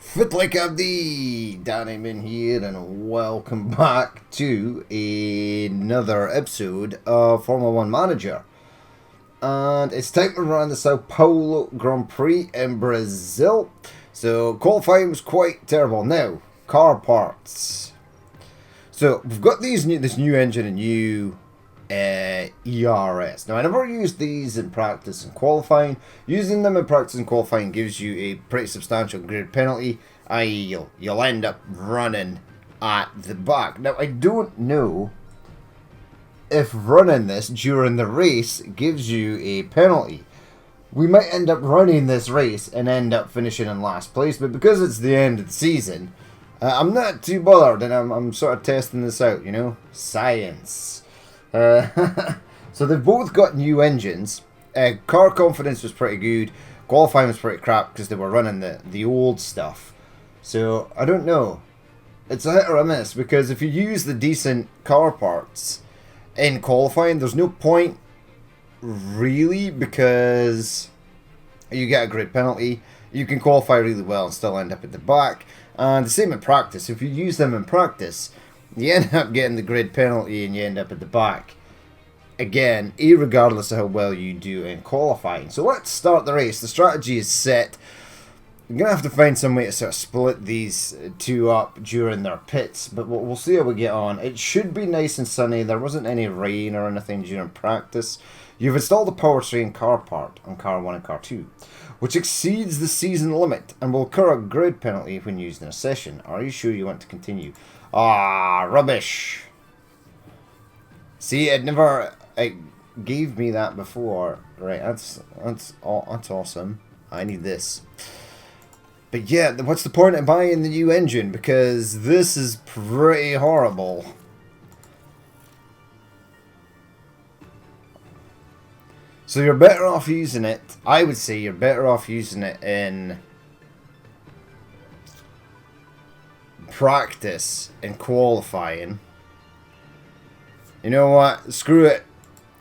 Fit like Abdi, Dannyman here, and welcome back to another episode of Formula One Manager. And it's time to run the Sao Paulo Grand Prix in Brazil. So qualifying was quite terrible. Now, car parts. So we've got this new engine and new ERS. Now, I never used these in practice and qualifying. Using them in practice and qualifying gives you a pretty substantial grid penalty, i.e. you'll end up running at the back. Now, I don't know if running this during the race gives you a penalty. We might end up running this race and end up finishing in last place, but because it's the end of the season, I'm not too bothered, and I'm sort of testing this out, you know? Science. So they've both got new engines. Car confidence was pretty good. Qualifying was pretty crap because they were running the old stuff. So I don't know. It's a hit or a miss because if you use the decent car parts in qualifying, there's no point really because you get a grid penalty. You can qualify really well and still end up at the back. And the same in practice. If you use them in practice, you end up getting the grid penalty and you end up at the back. Again, irregardless of how well you do in qualifying. So let's start the race. The strategy is set. I'm going to have to find some way to sort of split these two up during their pits. But we'll see how we get on. It should be nice and sunny. There wasn't any rain or anything during practice. You've installed a powertrain car part on car 1 and car 2, which exceeds the season limit and will occur a grid penalty when used in a session. Are you sure you want to continue? Ah, rubbish. See, it gave me that before. Right, that's awesome. I need this. But yeah, what's the point of buying the new engine? Because this is pretty horrible. So you're better off using it. I would say you're better off using it in practice and qualifying. You know what? Screw it.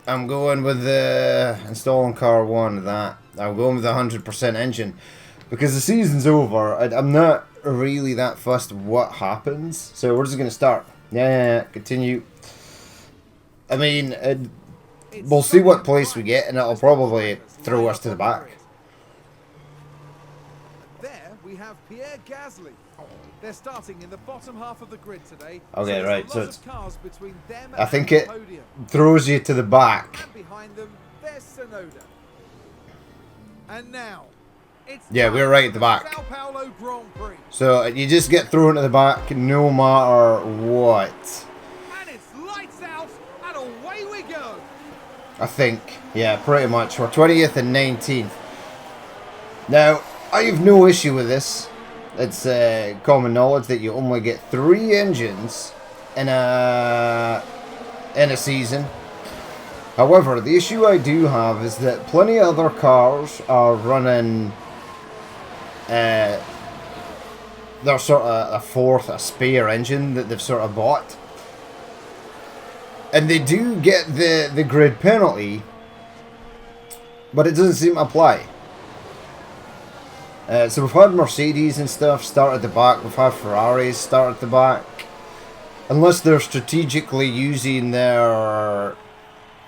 I'm going with the installing car 1 of that. I'm going with the 100% engine. Because the season's over. I'm not really that fussed what happens. So we're just going to start. Yeah, continue. I mean, we'll see what place we get, and it'll probably throw us to the back. There we have Pierre Gasly. They're starting in the bottom half of the grid today. Okay, so right. So it's cars between them I and think the it podium. throws you to the back. And behind them, there's Sonoda. And now, it's Yeah, we're right at the back. Sao Paulo Grand Prix. So you just get thrown to the back no matter what. And it's lights out, and away we go. I think. Yeah, pretty much. We're 20th and 19th. Now, I have no issue with this. It's common knowledge that you only get 3 engines in a season. However, the issue I do have is that plenty of other cars are running their sort of a spare engine that they've sort of bought. And they do get the grid penalty, but it doesn't seem to apply. So we've had Mercedes and stuff start at the back. We've had Ferraris start at the back. Unless they're strategically using their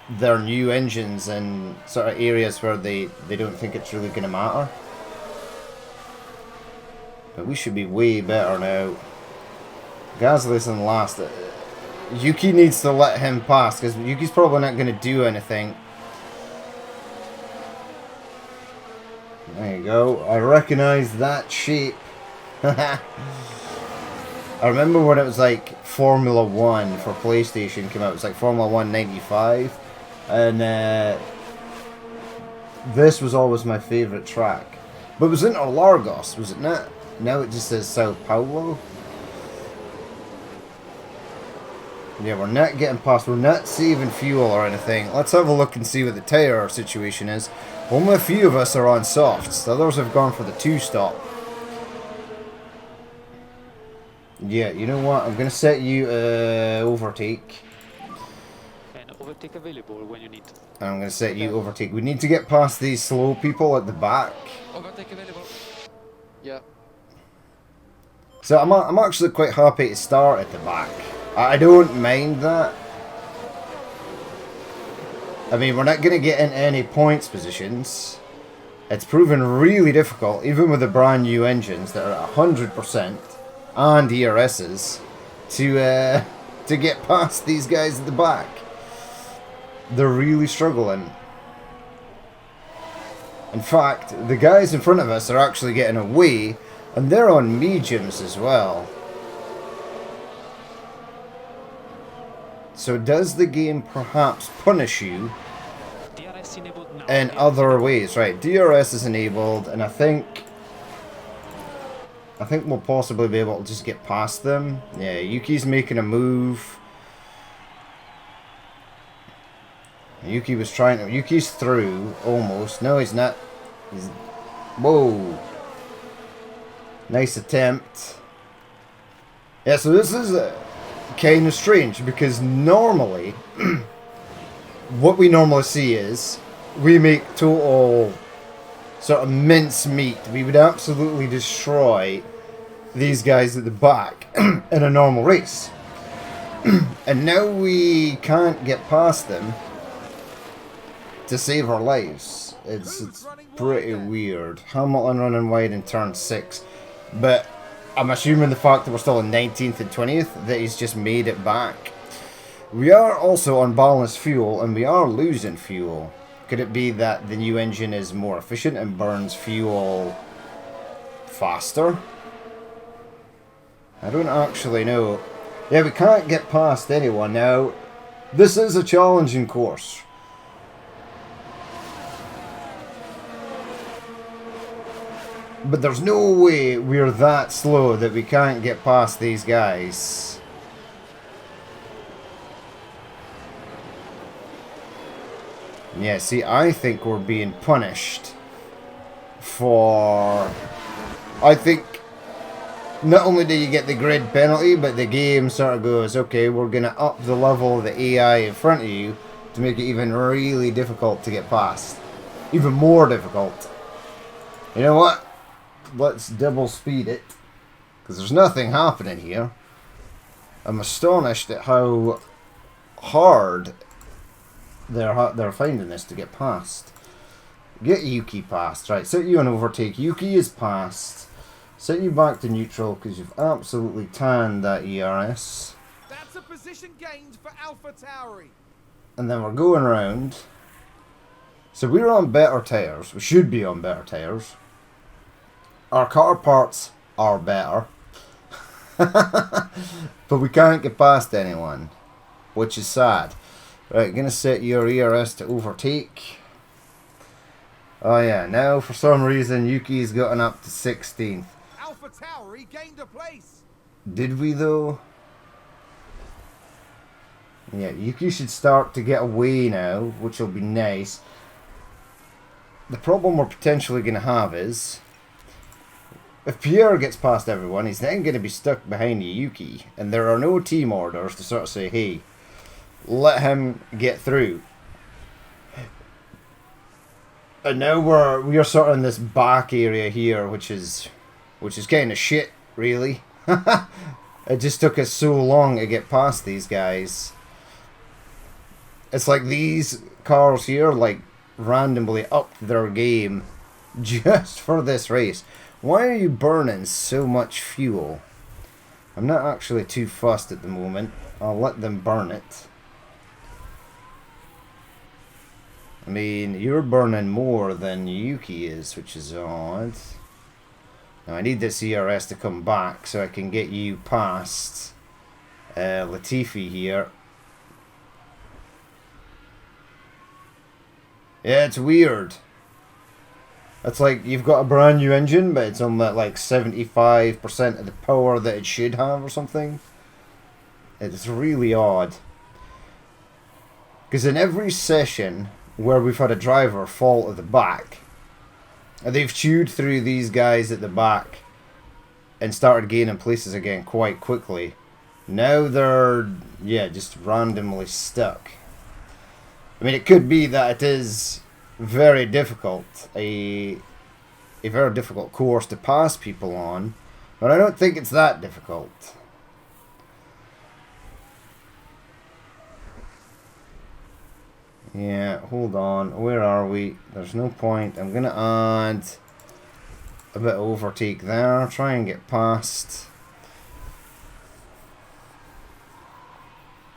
new engines in sort of areas where they don't think it's really going to matter. But we should be way better now. Gasly's in last. Yuki needs to let him pass because Yuki's probably not going to do anything. There you go. I recognise that shape. I remember when it was like Formula 1 for PlayStation came out. It was like Formula 1 95. And this was always my favourite track. But it was Interlagos, was it not? Now it just says Sao Paulo. Yeah, we're not getting past. We're not saving fuel or anything. Let's have a look and see what the tyre situation is. Only a few of us are on softs. The others have gone for the 2-stop. Yeah, you know what? I'm going to set you overtake. And overtake available when you need. And I'm going to set you overtake. We need to get past these slow people at the back. Overtake available. Yeah. So I'm actually quite happy to start at the back. I don't mind that. I mean, we're not going to get in any points positions. It's proven really difficult, even with the brand new engines that are at 100% and ERSs, to get past these guys at the back. They're really struggling. In fact, the guys in front of us are actually getting away, and they're on mediums as well. So does the game perhaps punish you in other ways? Right, DRS is enabled, and I think we'll possibly be able to just get past them. Yeah, Yuki's making a move. Yuki's through, almost. No, he's not. Whoa. Nice attempt. Yeah, so this is kind of strange, because normally, what we normally see is, we make total sort of mincemeat. We would absolutely destroy these guys at the back in a normal race. And now we can't get past them to save our lives. It's pretty weird. Hamilton running wide in turn 6. But I'm assuming the fact that we're still in 19th and 20th, that he's just made it back. We are also on balanced fuel, and we are losing fuel. Could it be that the new engine is more efficient and burns fuel faster? I don't actually know. Yeah, we can't get past anyone now. This is a challenging course. But there's no way we're that slow that we can't get past these guys. Yeah, see, I think we're being punished for... I think not only do you get the grid penalty, but the game sort of goes, okay, we're going to up the level of the AI in front of you to make it even really difficult to get past. Even more difficult. You know what? Let's double speed it, because there's nothing happening here. I'm astonished at how hard they're finding this to get past. Get Yuki past. Right, set you on overtake. Yuki is past. Set you back to neutral, because you've absolutely tanned that ERS. That's a position gained for Alpha Tauri. And then we're going around. So we're on better tyres. We should be on better tyres. Our car parts are better. But we can't get past anyone, which is sad. Right, gonna set your ERS to overtake. Oh yeah, now for some reason Yuki's gotten up to 16th. Alpha Tauri gained a place. Did we though? Yeah, Yuki should start to get away now, which will be nice. The problem we're potentially gonna have is, if Pierre gets past everyone, he's then going to be stuck behind Yuki, and there are no team orders to sort of say, hey, let him get through. And now we are sort of in this back area here, which is kind of shit, really. It just took us so long to get past these guys. It's like these cars here, like, randomly upped their game just for this race. Why are you burning so much fuel? I'm not actually too fussed at the moment. I'll let them burn it. I mean, you're burning more than Yuki is, which is odd. Now I need this ERS to come back so I can get you past Latifi here. Yeah, it's weird. It's like you've got a brand new engine, but it's on like 75% of the power that it should have or something. It's really odd. Because in every session where we've had a driver fall at the back, they've chewed through these guys at the back and started gaining places again quite quickly. Now they're, yeah, just randomly stuck. I mean, it could be that it is very difficult, a very difficult course to pass people on, But I don't think it's that difficult. Yeah, hold on. Where are we? There's no point. I'm going to add a bit of overtake there. Try and get past.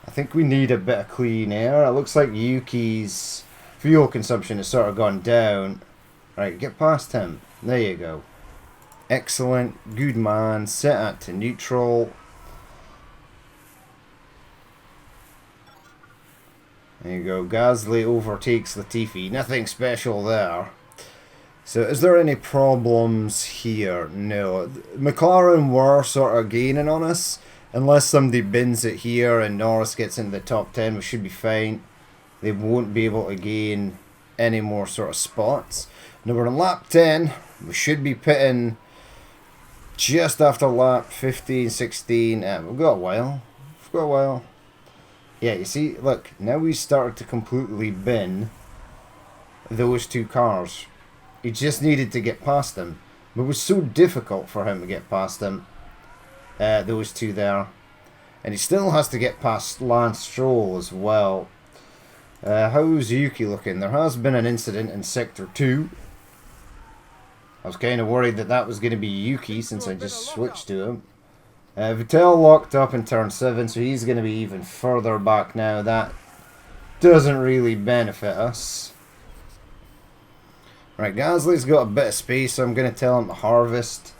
I think we need a bit of clean air. It looks like Yuki's fuel consumption has sort of gone down. Right, get past him. There you go. Excellent. Good man. Set that to neutral. There you go. Gasly overtakes Latifi. Nothing special there. So is there any problems here? No. McLaren were sort of gaining on us. Unless somebody bins it here and Norris gets into the top 10, we should be fine. They won't be able to gain any more sort of spots. Now we're on lap 10. We should be pitting just after lap 15, 16. We've got a while. We've got a while. Yeah, you see, look, now we started to completely bin those two cars. He just needed to get past them. But it was so difficult for him to get past them. Those two there. And he still has to get past Lance Stroll as well. How's Yuki looking? There has been an incident in Sector 2. I was kind of worried that that was going to be Yuki since I just switched to him. Vettel locked up in turn 7, so he's going to be even further back now. That doesn't really benefit us. Right, Gasly's got a bit of space, so I'm going to tell him to harvest.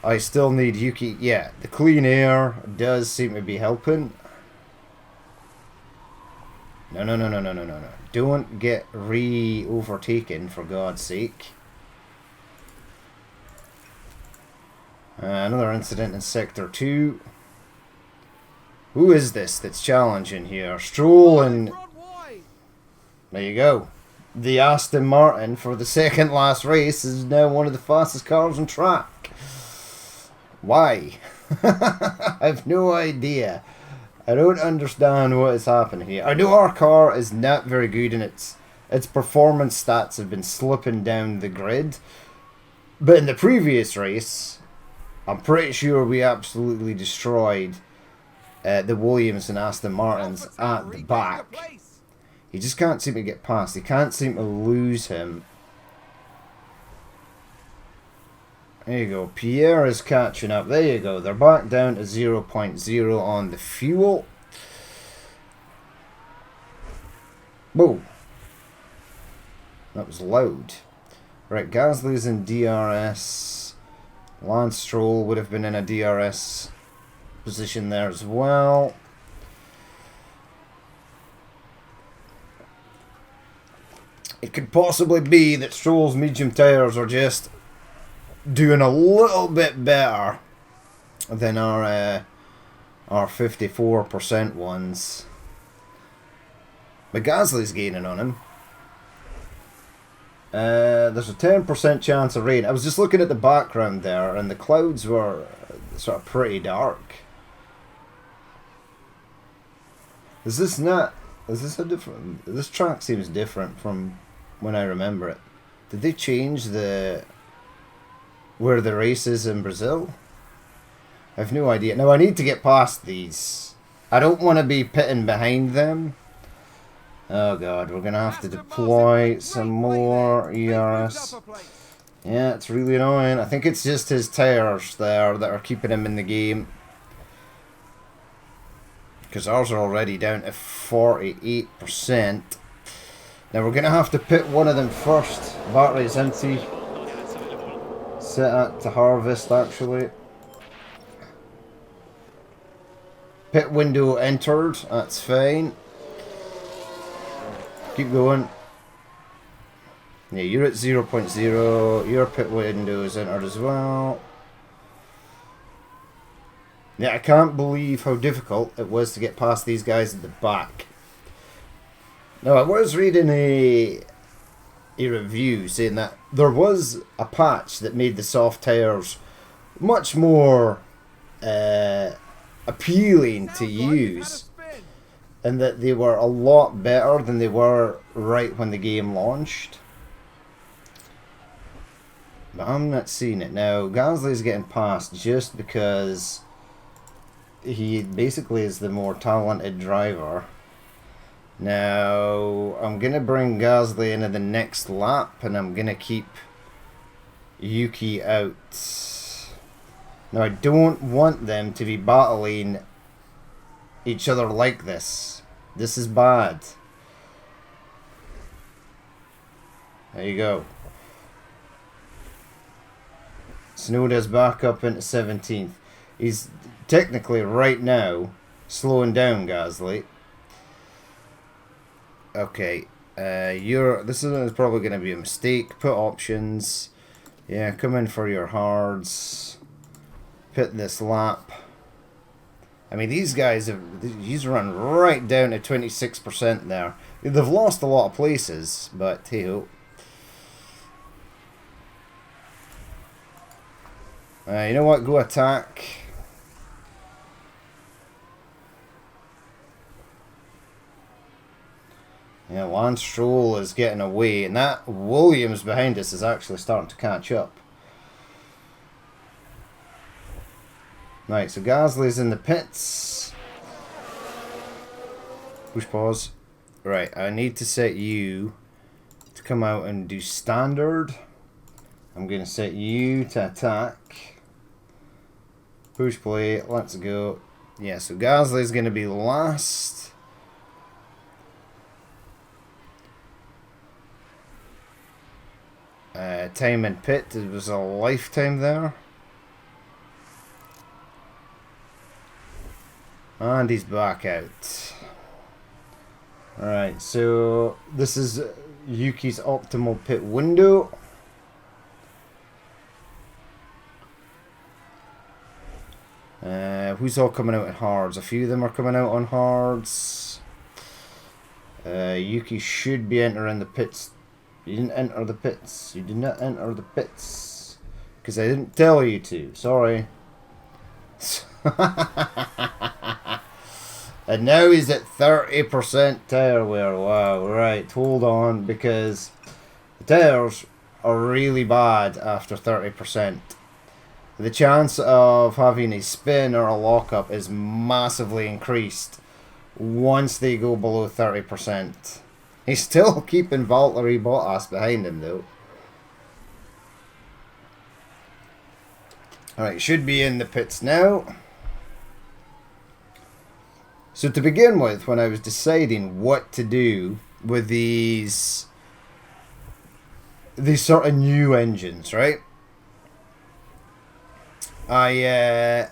I still need Yuki. Yeah, the clean air does seem to be helping. No. Don't get overtaken, for God's sake. Another incident in Sector 2. Who is this that's challenging here? Stroll and... There you go. The Aston Martin for the second last race is now one of the fastest cars on track. Why? I have no idea. I don't understand what is happening here. I know our car is not very good and its performance stats have been slipping down the grid. But in the previous race, I'm pretty sure we absolutely destroyed the Williams and Aston Martins at the back. He just can't seem to get past. He can't seem to lose him. There you go. Pierre is catching up. There you go. They're back down to 0.0 on the fuel. Whoa. That was loud. Right, Gasly's in DRS. Lance Stroll would have been in a DRS position there as well. It could possibly be that Stroll's medium tyres are just doing a little bit better than our 54% ones. But Gasly's gaining on him. There's a 10% chance of rain. I was just looking at the background there, and the clouds were sort of pretty dark. Is this not? Is this a different? This track seems different from when I remember it. Did they change where the race is in Brazil? I have no idea. Now I need to get past these. I don't want to be pitting behind them. Oh god, we're gonna have to deploy some more ERS. Yeah, it's really annoying. I think it's just his tires there that are keeping him in the game. Because ours are already down to 48%. Now we're gonna have to pit one of them first. Battery's empty. Set that to harvest actually. Pit window entered, that's fine. Keep going. Yeah, you're at 0.0. Your pit window is entered as well. Yeah, I can't believe how difficult it was to get past these guys at the back. Now, I was reading a review saying that there was a patch that made the soft tires much more appealing to use, and that they were a lot better than they were right when the game launched. But I'm not seeing it. Now, Gasly's getting past just because he basically is the more talented driver. Now, I'm going to bring Gasly into the next lap, and I'm going to keep Yuki out. Now, I don't want them to be battling each other like this. This is bad. There you go. Tsunoda's back up into 17th. He's technically right now slowing down Gasly. Okay, this is probably going to be a mistake. Put options. Yeah, come in for your hards. Pit this lap. I mean, these guys he's run right down to 26% there. They've lost a lot of places, but hey ho. You know what? Go attack. Yeah, Lance Stroll is getting away, and that Williams behind us is actually starting to catch up. Right, so Gasly's in the pits. Push pause. Right, I need to set you to come out and do standard. I'm going to set you to attack. Push play, let's go. Yeah, so Gasly's going to be last. Time in pit, it was a lifetime there. And he's back out. Alright, so this is Yuki's optimal pit window. Who's all coming out in hards? A few of them are coming out on hards. Yuki should be entering the pits. You didn't enter the pits. You did not enter the pits. Because I didn't tell you to. Sorry. And now he's at 30% tire wear. Wow, right. Hold on. Because the tires are really bad after 30%. The chance of having a spin or a lockup is massively increased once they go below 30%. He's still keeping Valtteri Bottas behind him though. Alright, should be in the pits now. So to begin with, when I was deciding what to do with these sort of new engines, right? There's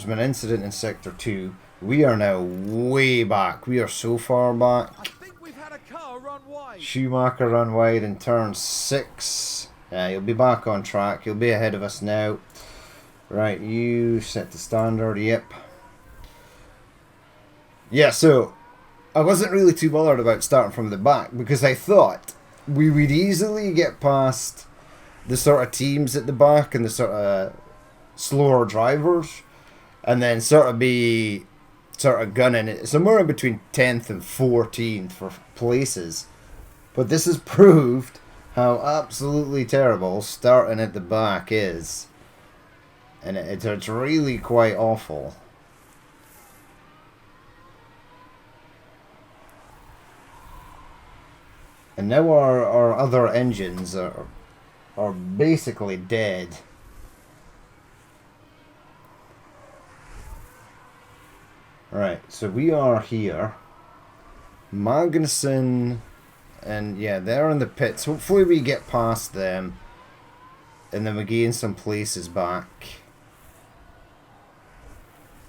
been an incident in Sector 2. We are now way back. We are so far back. I think we've had a car run wide. Schumacher run wide in turn 6. Yeah, he'll be back on track. He'll be ahead of us now. Right, you set the standard. Yep. Yeah, so I wasn't really too bothered about starting from the back because I thought we would easily get past the sort of teams at the back and the sort of slower drivers and then sort of gunning it somewhere in between 10th and 14th for places. But this has proved how absolutely terrible starting at the back is. And it's really quite awful. And now our other engines are basically dead. Right, so we are here. Magnussen, and yeah, they're in the pits. Hopefully we get past them. And then we gain some places back.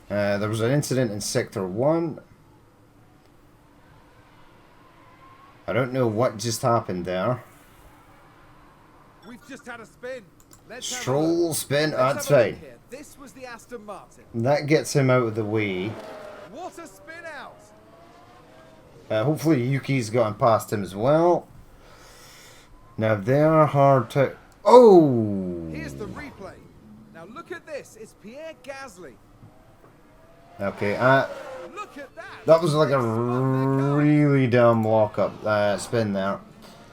There was an incident in Sector 1. I don't know what just happened there. We've just had a spin. Stroll spin, that's fine. This was the Aston Martin. That gets him out of the way. What a spin out! Hopefully Yuki's gotten past him as well. Now they're hard to... Oh! Here's the replay. Now look at this. It's Pierre Gasly. Okay, Look at that. that was like a really dumb lockup spin there.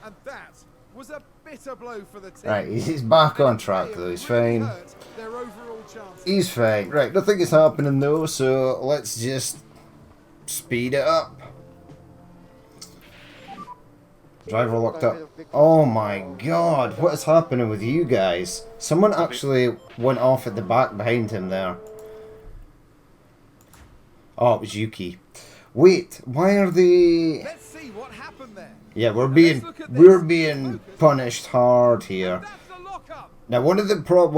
And that was a bitter blow for the team. Right, he's back And on it track may though, he's have really fine. hurt their overall chances. He's fine. Right, nothing is happening though, so let's just speed it up. Driver locked up. Oh my god, what is happening with you guys? Someone actually went off at the back behind him there. Oh, it was Yuki. Wait, why are they... Let's see what happened there. Yeah, we're Now being let's look at this. being punished hard here. And that's the lockup. Now, one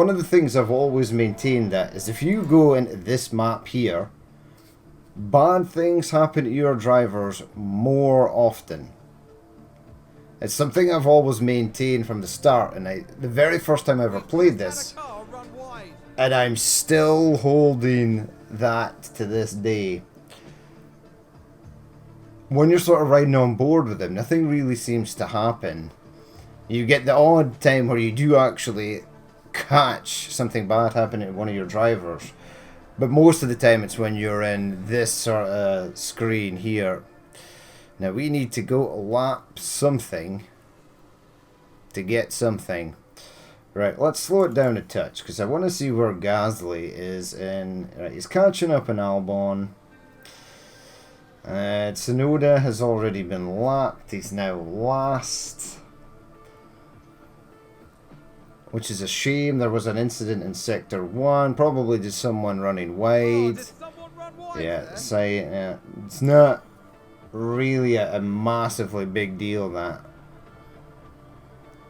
of the things I've always maintained that is if you go into this map here, bad things happen to your drivers more often. It's something I've always maintained from the start, and the very first time I ever played this, Had a car run wide. and I'm still holding that to this day. When you're sort of riding on board with them, nothing really seems to happen. You get the odd time where you do actually catch something bad happening to one of your drivers. But most of the time it's when you're in this sort of screen here. Now we need to go lap something to get something. Right, let's slow it down a touch because I want to see where Gasly is in. Right, he's catching up in Albon. Tsunoda has already been lapped. He's now last. Which is a shame. There was an incident in Sector 1. Probably just someone running Oh, wide. did someone run wide Yeah, there? say it's not really a massively big deal that.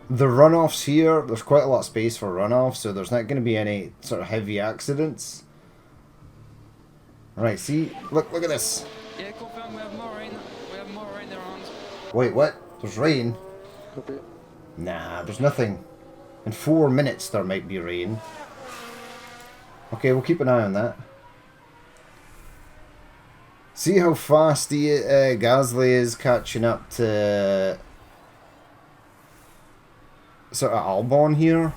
The runoffs here, there's quite a lot of space for runoffs, so there's not going to be any sort of heavy accidents. Right, see, look at this. Yeah, confirm we have more rain. We have more rain around. Wait, what? There's rain? Copy. Nah, there's nothing. In 4 minutes there might be rain. Okay, we'll keep an eye on that. See how fast Gasly is catching up to sort of Albon here?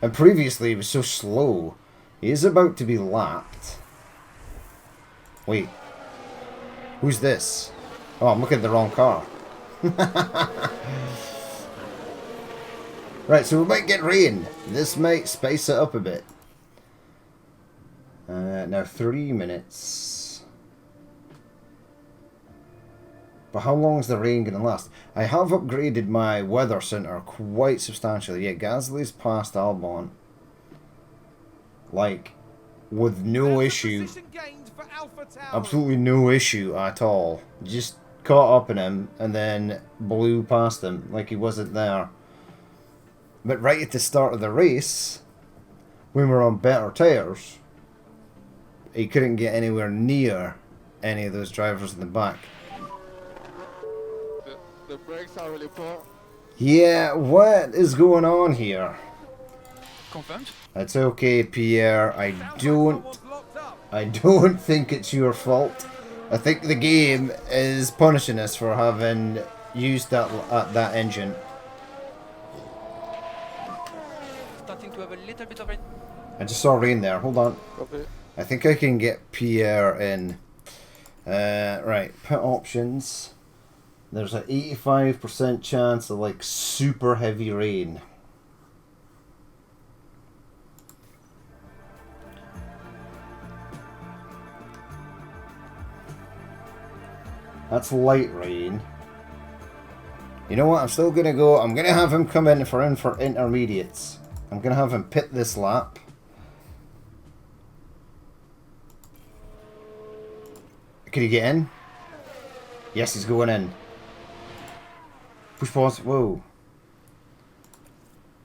And previously he was so slow. He is about to be lapped. Wait. Who's this? Oh, I'm looking at the wrong car. Right, so we might get rain. This might spice it up a bit. Now 3 minutes. But how long is the rain going to last? I have upgraded my weather center quite substantially. Yeah, Gasly's past Albon. Like, with no issue. Position gained for Alpha Tower. Absolutely no issue at all. Just caught up in him and then blew past him like he wasn't there. But right at the start of the race, when we were on better tyres, he couldn't get anywhere near any of those drivers in the back. The brakes are really poor. Yeah, what is going on here? Confirmed? It's okay, Pierre. Sounds like someone's locked up. I don't think it's your fault. I think the game is punishing us for having used that engine. Starting to have a little bit of rain. I just saw rain there. Hold on. Copy. I think I can get Pierre in. Right, pit options. There's an 85% chance of like super heavy rain. That's light rain. You know what? I'm still gonna go. I'm gonna have him come in for intermediates. I'm gonna have him pit this lap. Can he get in? Yes, he's going in. Push pause. Whoa.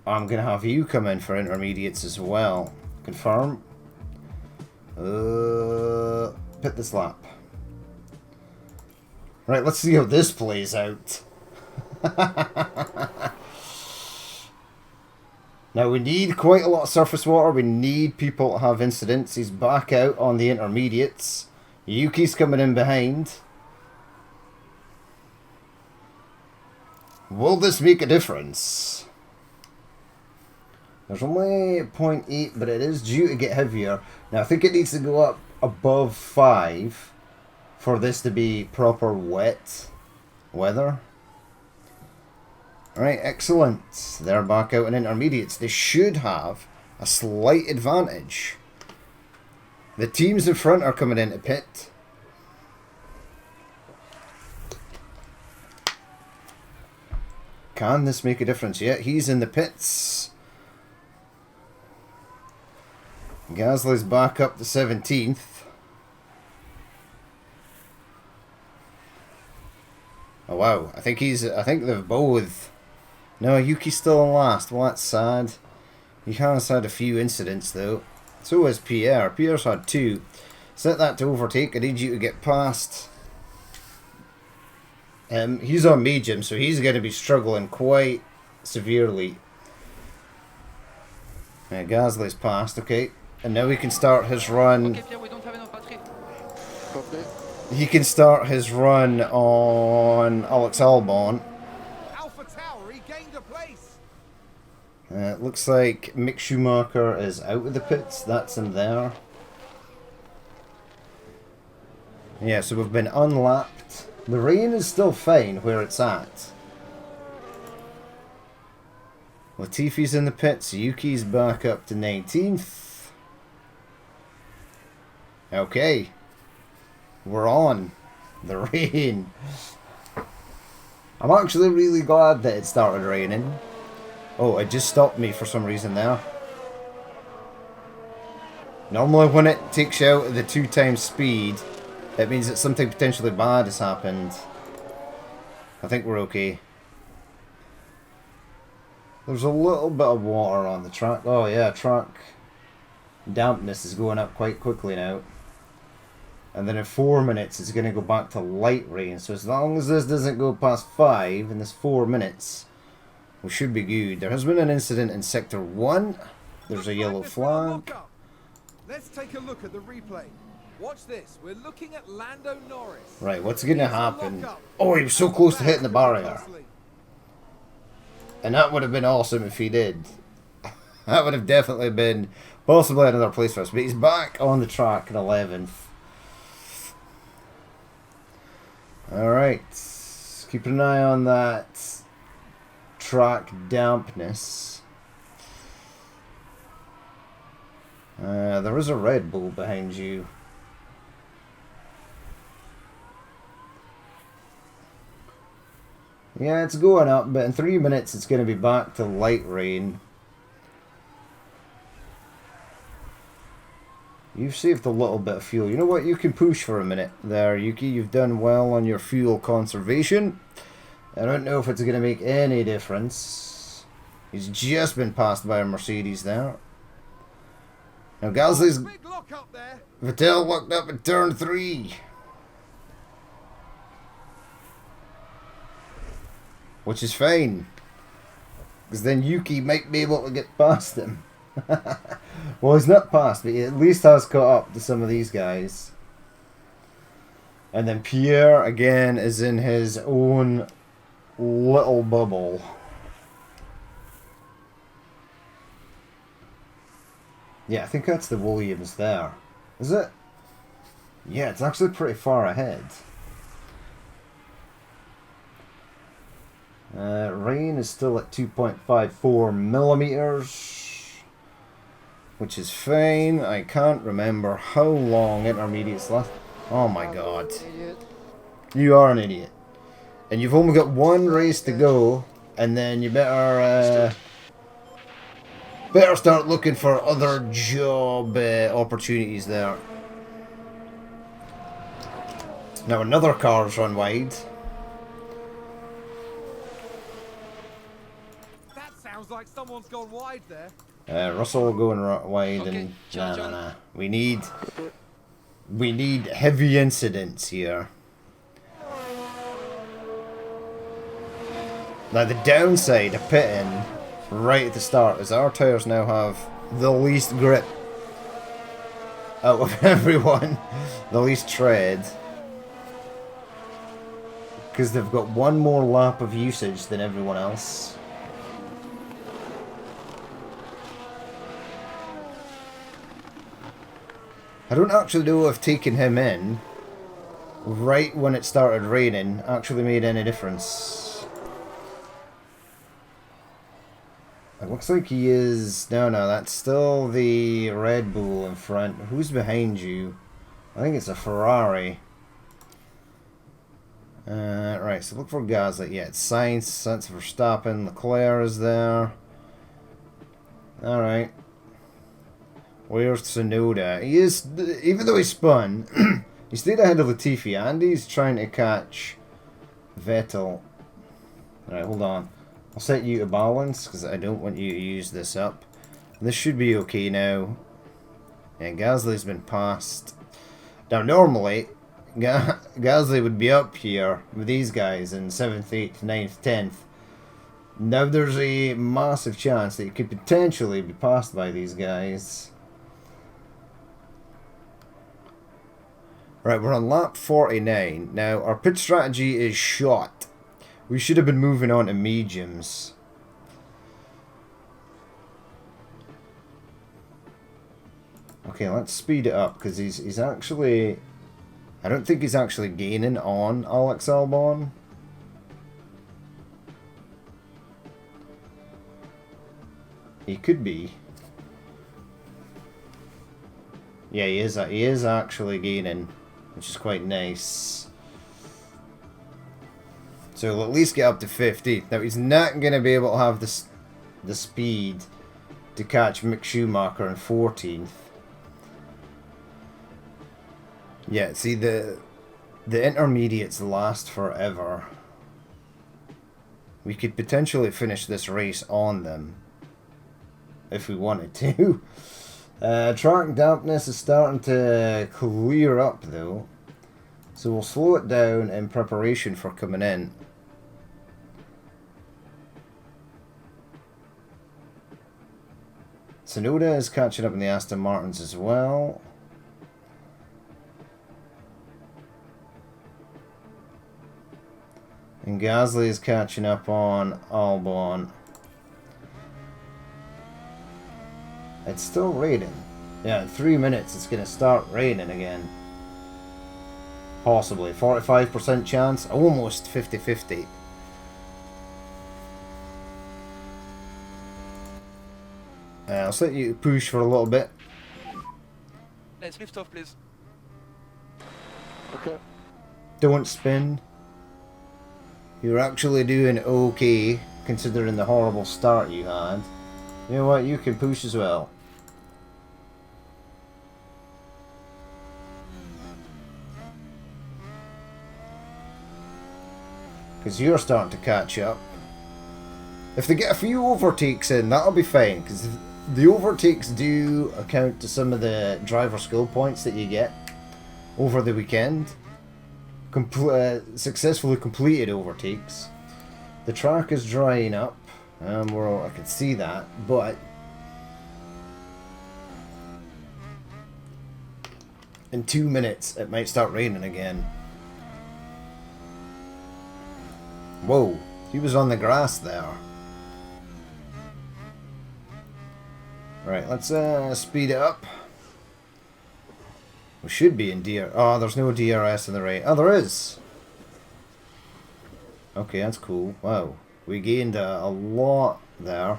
I'm gonna have you come in for intermediates as well. Confirm. Pit this lap. Right, let's see how this plays out. Now we need quite a lot of surface water. We need people to have incidents. He's back out on the intermediates. Yuki's coming in behind. Will this make a difference? There's only 0.8, but it is due to get heavier. Now I think it needs to go up above 5 for this to be proper wet weather. Alright, excellent. They're back out in intermediates. They should have a slight advantage. The teams in front are coming into pit. Can this make a difference yet? He's in the pits. Gasly's back up to 17th. Oh wow, I think they've both. No, Yuki's still in last. Well, that's sad. He has had a few incidents though. So has Pierre. Pierre's had 2. Set that to overtake. I need you to get past. He's on medium, so he's going to be struggling quite severely. Gasly's passed, okay. And now he can start his run. Okay, Pierre, we don't have enough battery. Copy. He can start his run on Alex Albon. Alpha Tower regained a place. It looks like Mick Schumacher is out of the pits. That's him there. Yeah, so we've been unlapped. The rain is still fine where it's at. Latifi's in the pits. Yuki's back up to 19th. Okay. We're on. The rain. I'm actually really glad that it started raining. Oh, it just stopped me for some reason there. Normally when it takes you out of the 2 times speed, it means that something potentially bad has happened. I think we're okay. There's a little bit of water on the track. Oh yeah, track dampness is going up quite quickly now. And then in 4 minutes it's going to go back to light rain. So as long as this doesn't go past 5 in this 4 minutes, we should be good. There has been an incident in Sector 1. There's a yellow flag. Let's take a look at the replay. Watch this. We're looking at Lando Norris. Right, what's going to happen? Oh, he was so close to hitting the barrier. And that would have been awesome if he did. That would have definitely been possibly another place for us. But he's back on the track in 11th. Alright. Keep an eye on that track dampness. There is a Red Bull behind you. Yeah, it's going up, but in 3 minutes it's going to be back to light rain. You've saved a little bit of fuel. You know what? You can push for a minute there, Yuki. You've done well on your fuel conservation. I don't know if it's going to make any difference. He's just been passed by a Mercedes there. Now Gasly's... Big lock up there. Vettel locked up in turn 3. Which is fine. Because then Yuki might be able to get past him. Well, he's not past, but he at least has caught up to some of these guys. And then Pierre, again, is in his own little bubble. Yeah, I think that's the Williams there. Is it? Yeah, it's actually pretty far ahead. Rain is still at 2.54 millimeters, which is fine. I can't remember how long intermediates last. Oh my god. You are an idiot. And you've only got 1 race to go, and then you better start looking for other job opportunities there. Now another car's run wide. Sounds like someone's gone wide there. Russell going wide, Okay, and John. nah. We need heavy incidents here. Now the downside of pitting right at the start is our tyres now have the least grip out of everyone, the least tread, because they've got 1 more lap of usage than everyone else. I don't actually know if taking him in right when it started raining actually made any difference. looks like he is... No, that's still the Red Bull in front. Who's behind you? I think it's a Ferrari. Right, so look for Gasly. Yeah, it's Sainz, that's Verstappen, Leclerc is there. Alright. Where's Tsunoda? He is, even though he spun, he stayed ahead of Latifi, and he's trying to catch Vettel. Alright, hold on. I'll set you to balance, because I don't want you to use this up. This should be okay now. Yeah, Gasly's been passed. Now, normally, Gasly would be up here with these guys in 7th, 8th, 9th, 10th. Now there's a massive chance that he could potentially be passed by these guys. Right, we're on lap 49. Now, our pit strategy is shot. We should have been moving on to mediums. Okay, let's speed it up, because he's actually... I don't think he's actually gaining on Alex Albon. He could be. Yeah, he is actually gaining, which is quite nice. So he'll at least get up to 50. Now he's not going to be able to have the speed to catch Mick Schumacher in 14th. Yeah, see, the intermediates last forever. We could potentially finish this race on them if we wanted to. Track dampness is starting to clear up though, so we'll slow it down in preparation for coming in. Tsunoda is catching up in the Aston Martins as well. And Gasly is catching up on Albon. It's still raining. Yeah, in 3 minutes it's going to start raining again. Possibly. 45% chance. Almost 50-50. I'll let you push for a little bit. Let's lift off, please. Okay. Don't spin. You're actually doing okay, considering the horrible start you had. You know what, you can push as well. Because you're starting to catch up. If they get a few overtakes in, that'll be fine, because the overtakes do account to some of the driver skill points that you get over the weekend. Successfully completed overtakes. The track is drying up. Well, I can see that, but in 2 minutes it might start raining again. Whoa, he was on the grass there. Right, let's speed it up. We should be in DR. Oh, there's no DRS in the right. Oh, there is. Okay, that's cool. Wow, we gained a lot there.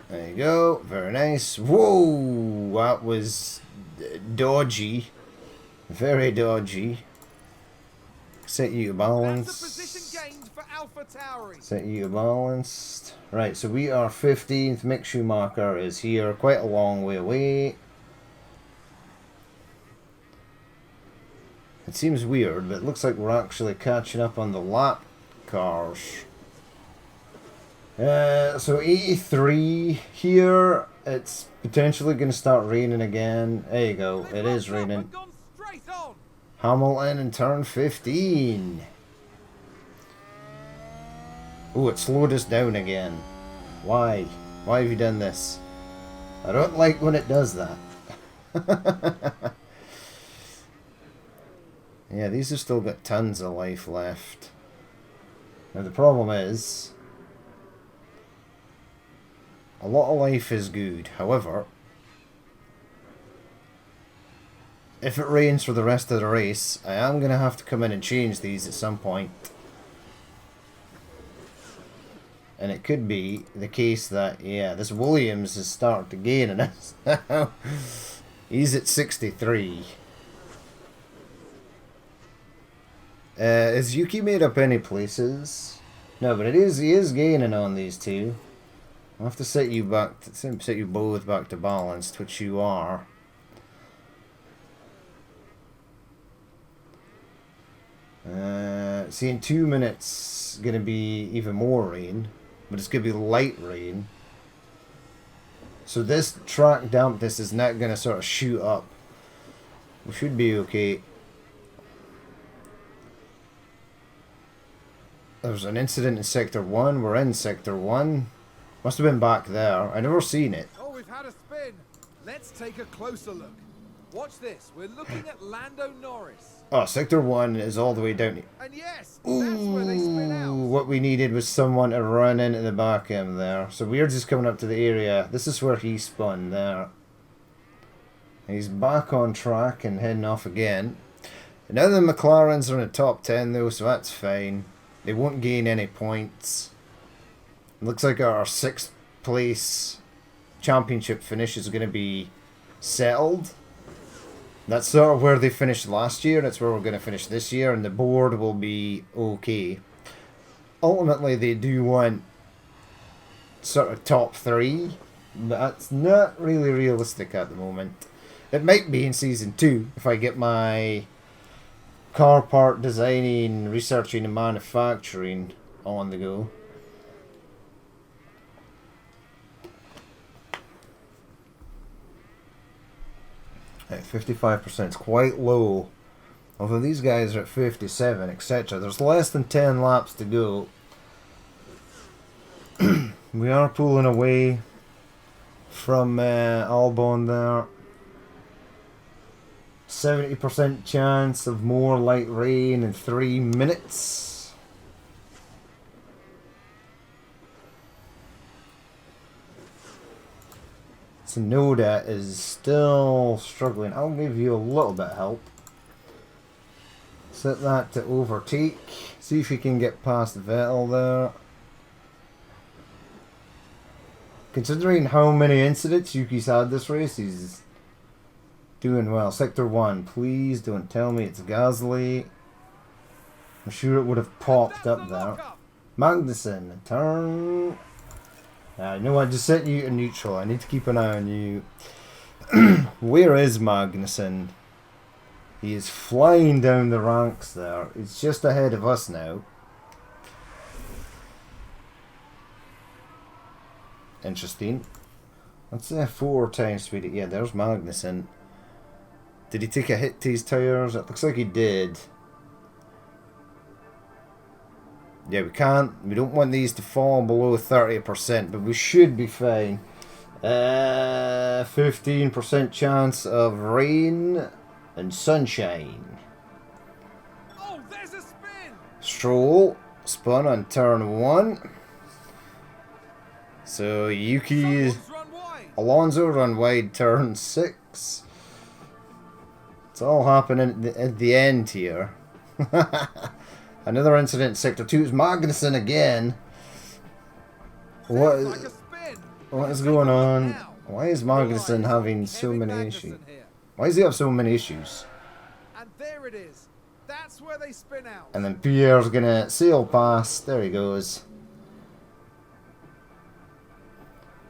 There you go. Very nice. Whoa, that was dodgy. Very dodgy. Set you to balance. That's a position gained for AlphaTauri. Set you to balanced. Right, so we are 15th. Mick Schumacher is here, quite a long way away. It seems weird, but it looks like we're actually catching up on the lap cars. So 83 here. It's potentially going to start raining again. There you go. It is raining. Gone straight on. Hamilton in turn 15. Oh, it slowed us down again. Why? Why have you done this? I don't like when it does that. Yeah, these have still got tons of life left. Now the problem is, a lot of life is good. However, if it rains for the rest of the race, I am going to have to come in and change these at some point. And it could be the case that, yeah, this Williams is starting to gain in us. He's at 63. Is Yuki made up any places? No, but he is gaining on these two. I'll have to set you back, set you both back to balanced, which you are. See, in 2 minutes, gonna be even more rain, but it's gonna be light rain. So this track dampness is not gonna sort of shoot up. We should be okay. There's an incident in Sector 1. We're in Sector 1. Must have been back there. I never seen it. Oh, we've had a spin. Let's take a closer look. Watch this. We're looking at Lando Norris. Oh, Sector 1 is all the way down here. And yes, that's where they spin out. What we needed was someone to run into the back of him there. So we're just coming up to the area. This is where he spun there. He's back on track and heading off again. Now the McLarens are in the top 10 though, so that's fine. They won't gain any points. Looks like our 6th place championship finish is going to be settled. That's sort of where they finished last year. That's where we're going to finish this year. And the board will be okay. Ultimately, they do want sort of top 3. But that's not really realistic at the moment. It might be in Season 2 if I get my car part designing, researching and manufacturing on the go. At 55% is quite low. Although these guys are at 57, etc. There's less than 10 laps to go. We are pulling away from Albon there. 70% chance of more light rain in 3 minutes. Tsunoda is still struggling. I'll give you a little bit of help. Set that to overtake. See if you can get past Vettel there. Considering how many incidents Yuki's had this race, he's doing well. Sector 1, please don't tell me it's Gasly. I'm sure it would have popped up there. Magnussen, turn. You know what, just set you to neutral. I need to keep an eye on you. Where is Magnussen? He is flying down the ranks there. It's just ahead of us now. Interesting. Let's say 4 times speed. Yeah, there's Magnussen. Did he take a hit to his tyres? It looks like he did. Yeah, we don't want these to fall below 30%, but we should be fine. 15% chance of rain and sunshine. Oh, there's a spin. Stroll spun on turn 1. So Yuki, Alonso run wide turn 6. It's all happening at the end here. Another incident in Sector 2 is Magnussen again. What is going on? Why is Magnussen having so many issues? Why does he have so many issues? And there it is. That's where they spin out. And then Pierre's gonna sail past. There he goes.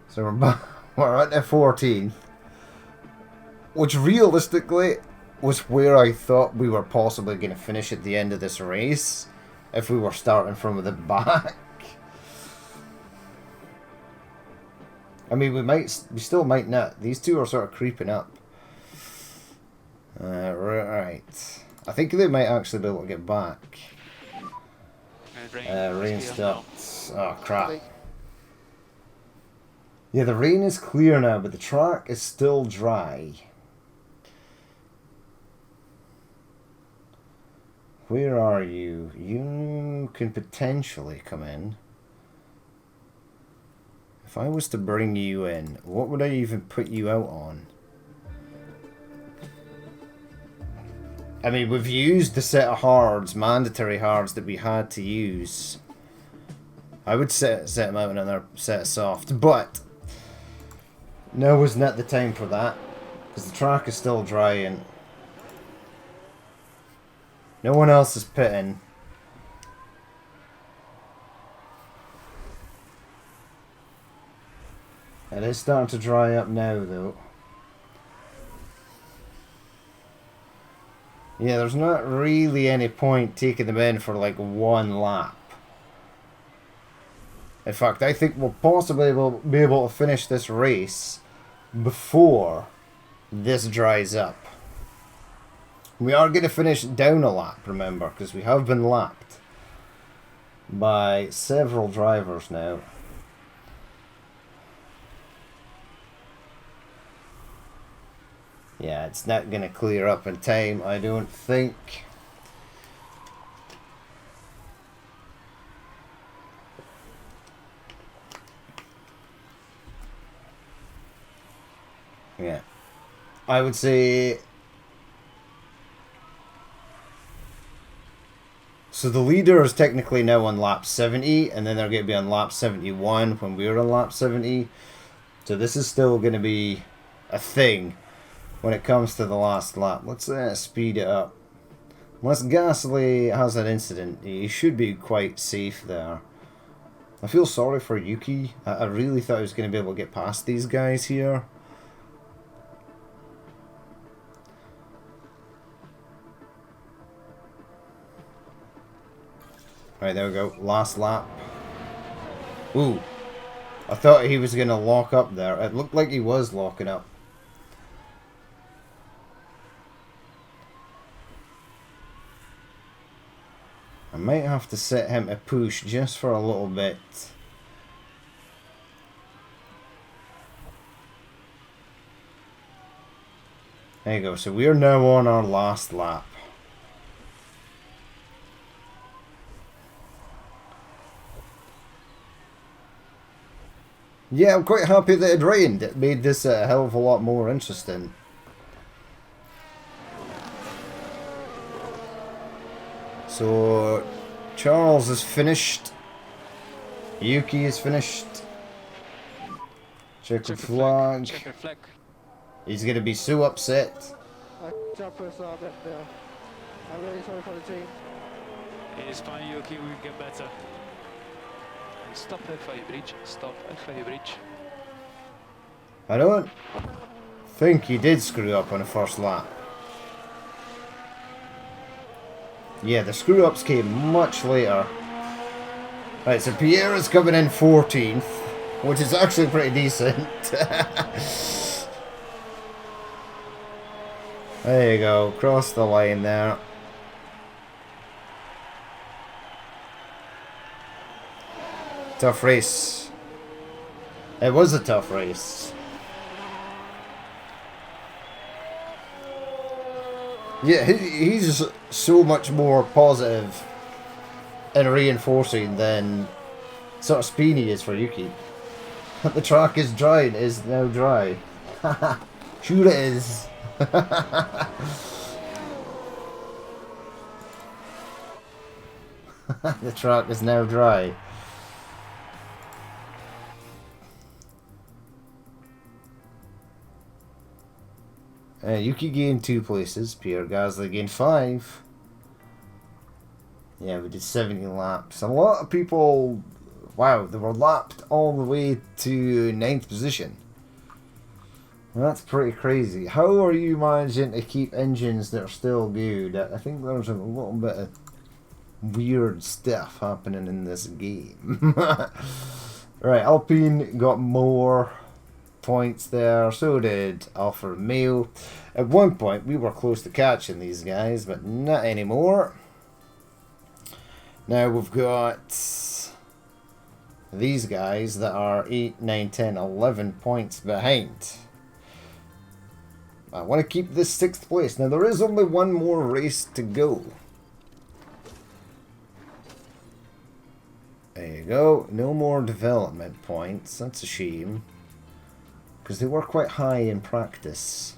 So we're at the 14th, which realistically was where I thought we were possibly going to finish at the end of this race if we were starting from the back. I mean, we still might not. These two are sort of creeping up. Right. I think they might actually be able to get back. Rain stopped. Oh, crap. Yeah, the rain is clear now, but the track is still dry. Where are you? You can potentially come in. If I was to bring you in, what would I even put you out on? I mean, we've used the set of hards, mandatory hards that we had to use. I would set him out another set of soft, but now wasn't at the time for that, because the track is still dry and no one else is pitting. It is starting to dry up now, though. Yeah, there's not really any point taking them in for like one lap. In fact, I think we'll possibly be able to finish this race before this dries up. We are going to finish down a lap, remember, because we have been lapped by several drivers now. Yeah, it's not going to clear up in time, I don't think. Yeah. I would say... So the leader is technically now on lap 70, and then they're going to be on lap 71 when we're on lap 70. So this is still going to be a thing when it comes to the last lap. Let's speed it up. Unless Gasly has an incident, he should be quite safe there. I feel sorry for Yuki. I really thought I was going to be able to get past these guys here. Right, there we go. Last lap. Ooh. I thought he was going to lock up there. It looked like he was locking up. I might have to set him to push just for a little bit. There you go. So we are now on our last lap. Yeah, I'm quite happy that it rained. It made this a hell of a lot more interesting. So, Charles is finished. Yuki is finished. Checker flag. Checker flag. He's going to be so upset. Jumpers are that I'm really sorry for the team. It's fine, Yuki, we'll get better. Stop F5 bridge, stop F5 bridge. I don't think he did screw up on the first lap. Yeah, the screw-ups came much later. Right, so Pierre is coming in 14th, which is actually pretty decent. There you go, cross the line there. Tough race. It was a tough race. Yeah, he's so much more positive and reinforcing than sort of Speedy is for Yuki. The track is dry and is now dry. Sure it is. The track is now dry. Yuki gained 2 places. Pierre Gasly gained 5. Yeah, we did 70 laps. A lot of people, wow, they were lapped all the way to 9th position. That's pretty crazy. How are you managing to keep engines that are still good? I think there's a little bit of weird stuff happening in this game. Right, Alpine got more points there, so did Alfa Romeo. At one point we were close to catching these guys, but not anymore. Now we've got these guys that are 8, 9, 10, 11 points behind. I want to keep this 6th place. Now there is only one more race to go. There you go. No more development points. That's a shame, because they were quite high in practice.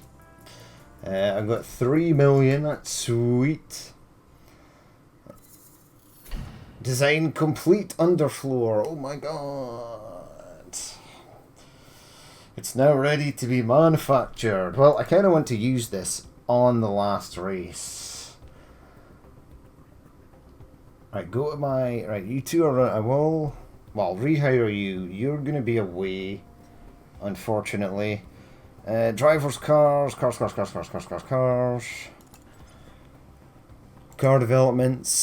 I've got 3 million, that's sweet. Design complete underfloor. Oh my god. It's now ready to be manufactured. Well, I kind of want to use this on the last race. Right, go to my... Right, you two are... I will... Well, rehire you. You're going to be away, unfortunately. Drivers, cars. Car developments.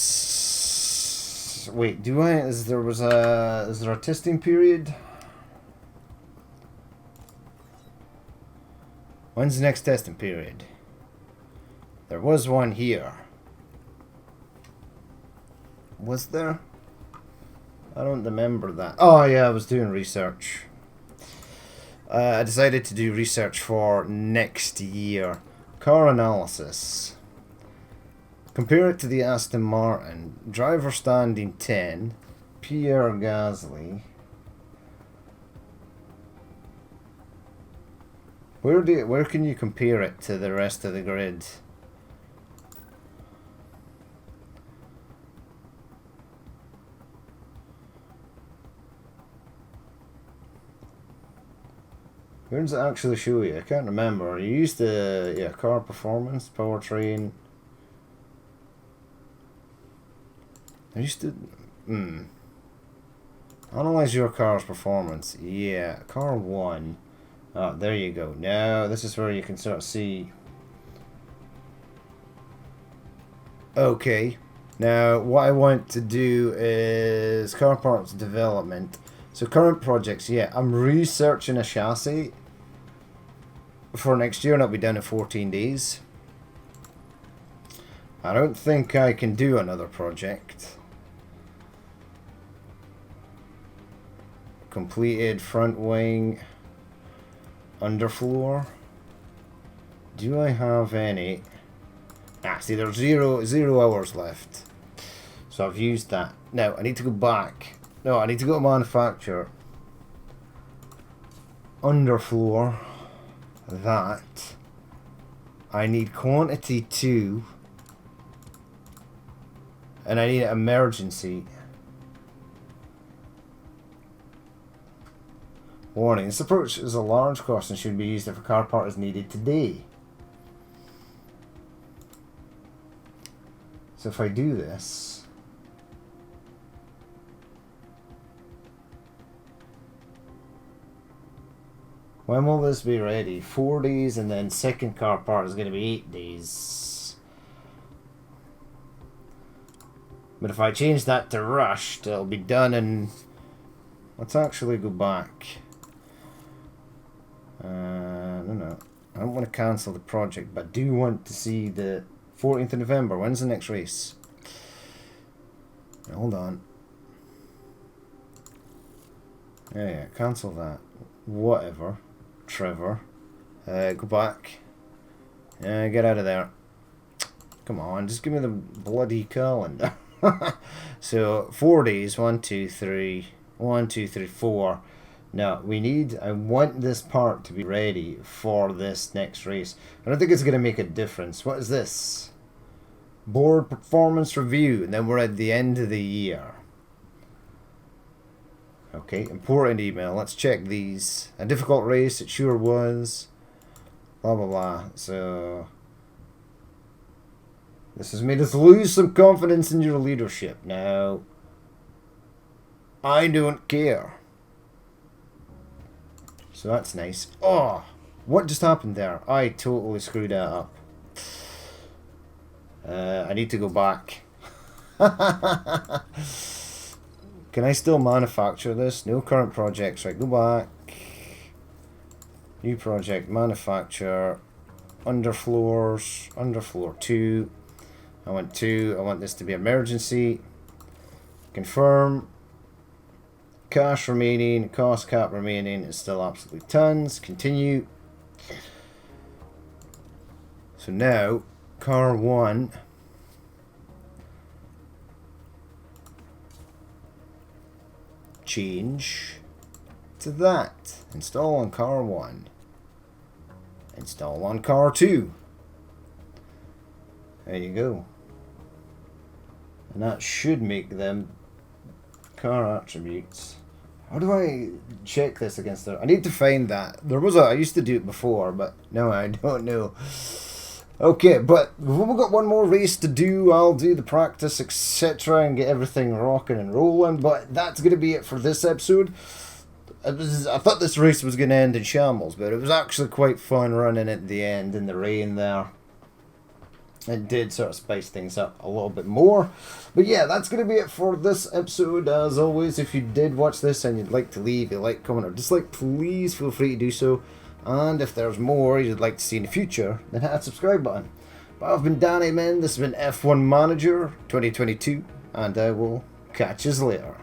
Wait, do I... Is there a testing period? When's the next testing period? There was one here. Was there? I don't remember that. Oh yeah, I was doing research. I decided to do research for next year. Car analysis. Compare it to the Aston Martin. Driver standing 10. Pierre Gasly. Where can you compare it to the rest of the grid? Where does it actually show you? I can't remember. You used the car performance, powertrain. I used to analyze your car's performance. Yeah, car 1. Oh, there you go. Now, this is where you can sort of see. Okay. Now, what I want to do is car parts development. So, current projects, yeah. I'm researching a chassis for next year, and it'll be done in 14 days. I don't think I can do another project. Completed front wing. Underfloor. Do I have any? Ah, see, there's zero hours left. So I've used that. Now I need to go back. No, I need to go to manufacture. Underfloor. That. I need quantity 2. And I need emergency. Warning, this approach is a large cost and should be used if a car part is needed today. So if I do this... When will this be ready? 4 days, and then second car part is going to be 8 days. But if I change that to rushed, it'll be done in... Let's actually go back. No. I don't want to cancel the project, but I do want to see the 14th of November. When's the next race? Hold on. Yeah, cancel that. Whatever. Trevor. Go back. Get out of there. Come on, just give me the bloody calendar. So, 4 days. 1, 2, 3. 1, 2, 3, 4. Now, I want this part to be ready for this next race. I don't think it's going to make a difference. What is this? Board performance review. And then we're at the end of the year. Okay, important email. Let's check these. A difficult race, it sure was. Blah, blah, blah. So, this has made us lose some confidence in your leadership. Now, I don't care. So that's nice. Oh, what just happened there? I totally screwed that up. I need to go back. Can I still manufacture this? No current projects. Right, go back. New project, manufacture. Underfloors. Underfloor 2. I want 2. I want this to be emergency. Confirm. Cash remaining, cost cap remaining is still absolutely tons. Continue. So now, car 1. Change to that. Install on car 1. Install on car 2. There you go. And that should make them Car attributes. How do I check this against it? I need to find that. There was I used to do it before, but no, I don't know. Okay, but we've got one more race to do. I'll do the practice, etc., and get everything rocking and rolling. But that's going to be it for this episode. I thought this race was going to end in shambles, but it was actually quite fun running at the end in the rain there. It did sort of spice things up a little bit more. But yeah, that's going to be it for this episode. As always, if you did watch this and you'd like to leave a like, comment, or dislike, please feel free to do so. And if there's more you'd like to see in the future, then hit that subscribe button. But I've been Danny Men, this has been F1 Manager 2022, and I will catch you later.